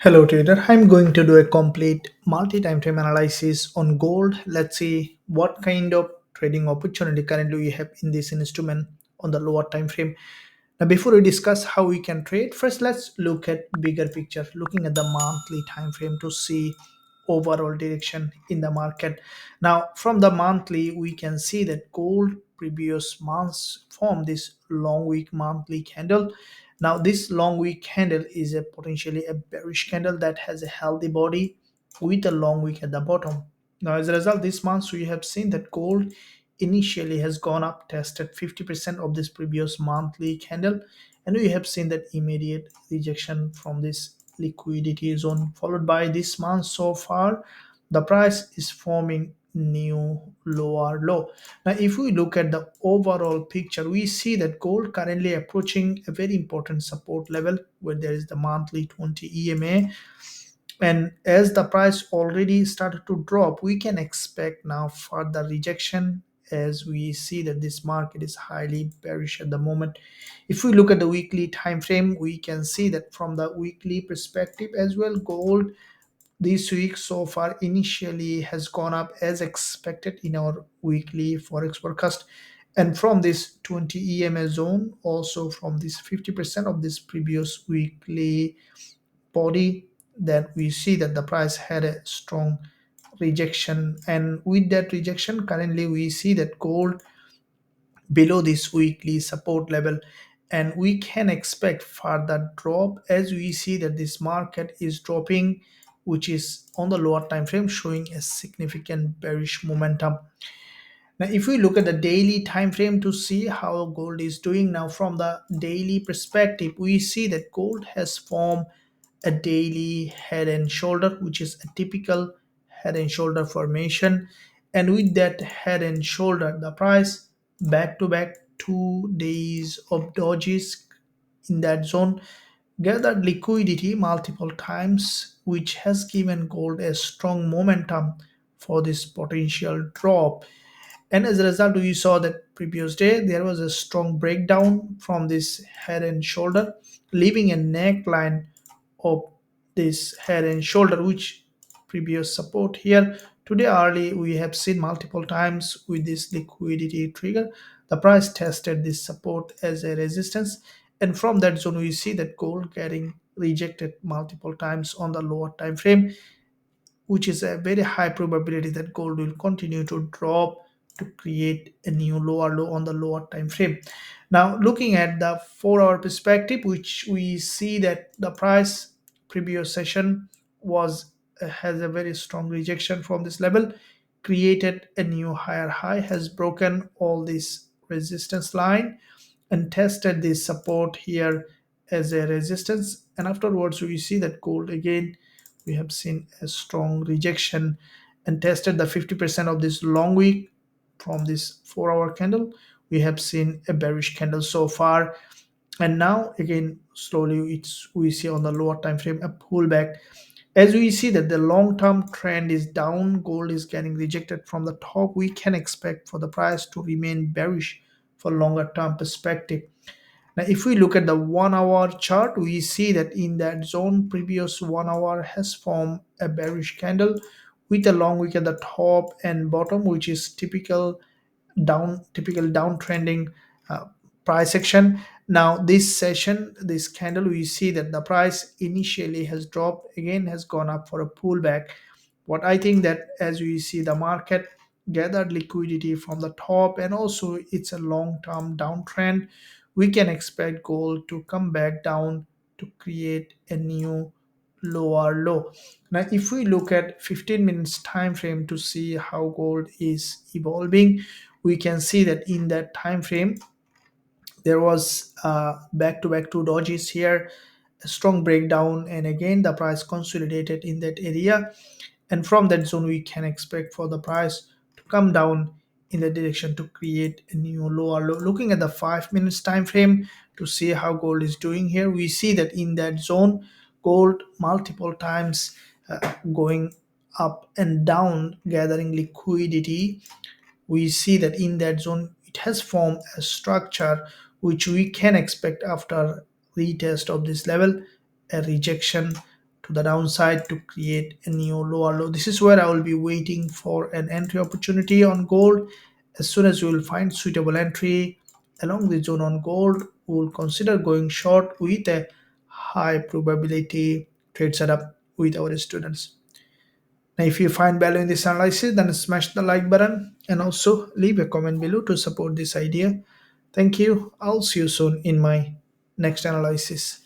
Hello trader, I'm going to do a complete multi-time frame analysis on gold. Let's see what kind of trading opportunity currently we have in this instrument on the lower time frame. Now before we discuss how we can trade, first let's look at bigger picture, looking at the monthly time frame to see overall direction in the market. Now from the monthly we can see that gold previous months formed this long week monthly candle. Now this long week candle is a potentially a bearish candle that has a healthy body with a long wick at the bottom. Now as a result, this month we have seen that gold initially has gone up, tested 50% of this previous monthly candle, and we have seen that immediate rejection from this liquidity zone, followed by this month so far the price is forming new lower low. Now if we look at the overall picture, we see that gold currently approaching a very important support level where there is the monthly 20 EMA, and as the price already started to drop, we can expect now further rejection, as we see that this market is highly bearish at the moment. If we look at the weekly time frame, we can see that from the weekly perspective as well, gold this week so far initially has gone up as expected in our weekly forex forecast, and from this 20 EMA zone, also from this 50% of this previous weekly body, then we see that the price had a strong rejection, and with that rejection currently we see that gold below this weekly support level, and we can expect further drop as we see that this market is dropping, which is on the lower time frame showing a significant bearish momentum. Now if we look at the daily time frame to see how gold is doing, now from the daily perspective we see that gold has formed a daily head and shoulder, which is a typical head and shoulder formation. And with that head and shoulder, the price back to back 2 days of dodges in that zone gathered liquidity multiple times, which has given gold a strong momentum for this potential drop. And as a result, we saw that previous day there was a strong breakdown from this head and shoulder, leaving a neckline of this head and shoulder, which previous support here. Today early we have seen multiple times with this liquidity trigger the price tested this support as a resistance, and from that zone we see that gold getting rejected multiple times on the lower time frame, which is a very high probability that gold will continue to drop to create a new lower low on the lower time frame. Now looking at the 4 hour perspective, which we see that the price previous session was has a very strong rejection from this level, created a new higher high, has broken all this resistance line and tested this support here as a resistance, and afterwards we see that gold again we have seen a strong rejection and tested the 50% of this long week. From this 4 hour candle we have seen a bearish candle so far, and now again slowly it's we see on the lower time frame a pullback, as we see that the long term trend is down, gold is getting rejected from the top. We can expect for the price to remain bearish for longer term perspective. Now if we look at the 1 hour chart, we see that in that zone previous 1 hour has formed a bearish candle with a long wick at the top and bottom, which is typical downtrending uh, price action. Now this session, this candle, we see that the price initially has dropped, again has gone up for a pullback. What I think that as we see the market gathered liquidity from the top, and also it's a long-term downtrend, we can expect gold to come back down to create a new lower low. Now if we look at 15 minutes time frame to see how gold is evolving, we can see that in that time frame there was back to back two dodges here, a strong breakdown, and again the price consolidated in that area, and from that zone we can expect for the price to come down in the direction to create a new lower low. Looking at the 5 minutes time frame to see how gold is doing here, we see that in that zone gold multiple times going up and down gathering liquidity. We see that in that zone it has formed a structure which we can expect after retest of this level a rejection to the downside to create a new lower low. This is where I will be waiting for an entry opportunity on gold. As soon as we will find suitable entry along the zone on gold, we will consider going short with a high probability trade setup with our students. Now, if you find value in this analysis, then smash the like button and also leave a comment below to support this idea. Thank you. I'll see you soon in my next analysis.